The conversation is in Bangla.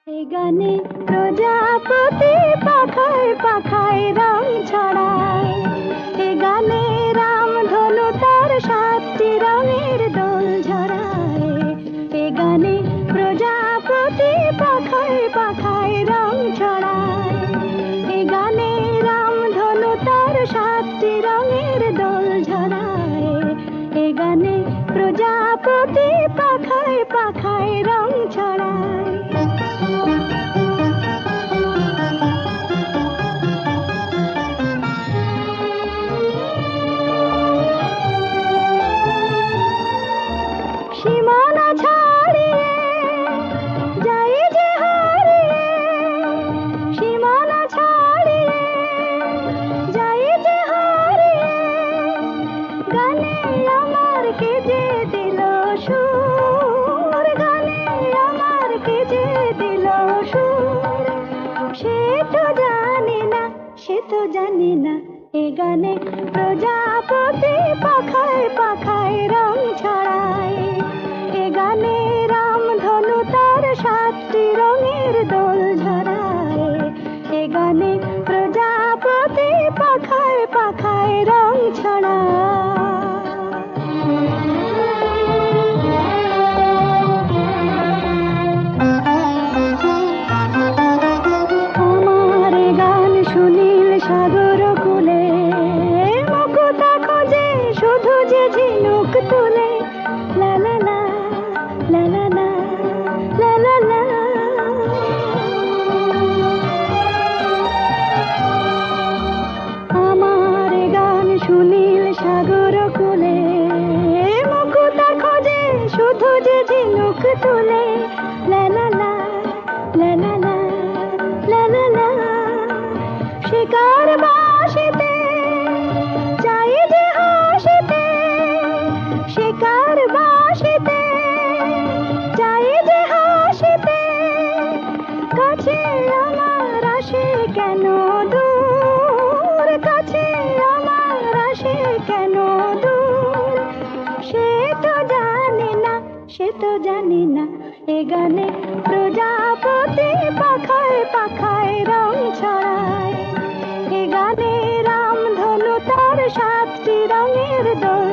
এই গানে প্রজাপতি পাখায় পাখায় রং ছড়ায়। এ গানে রামধনু তার 7টি রঙের দোল ঝরায়। এ গানে প্রজাপতি পাখায় পাখায় রং ছড়ায়। এ গানে রামধনু তার 7টি রঙের দোল ঝরায়। এ গানে প্রজাপতি পাখায় পাখায় রং ছড়ায়। সীমানা ছাড়িয়ে যাই যে হারিয়ে, সীমানা ছাড়িয়ে যাই যে হারিয়ে, গানে আমার কে যে দিল সুর, গানে আমার কে যে দিল সুর। সে তো জানি না, সে তো জানি না, এ গানে প্রজাপতি পাখায় পাখায় রং ছড়ায়। এ গানে রামধনু তার 7টি রঙের দোল ঝরায়। এ গানে প্রজাপতি পাখায় পাখায় রং ছড়ায়। আমার গান সুনীল সাগর কুলে, মুকুতা খোঁজে শুধু যে ঝিনুক তুলে। লা লা লা লা লা লা লা লা লা। আমার গান সুনীল সাগর কুলে, মুকুতা খোঁজে শুধু যে ঝিনুক তুলে। লা লা লা লা লা লা লা লা লা। শিকার বাসিতে চাই যে হাসিতে, শিকার বাসিতে চাই যে হাসিতে, কাছে আমার আসে কেন দূর, কাছে আমার আসে কেন দূর। সে তো জানি না, সে তো জানি না, এ গানে প্রজাপতি পাখায় পাখায় রং ছড়ায়। এ গানে রামধনু তার 7টি রঙের দোল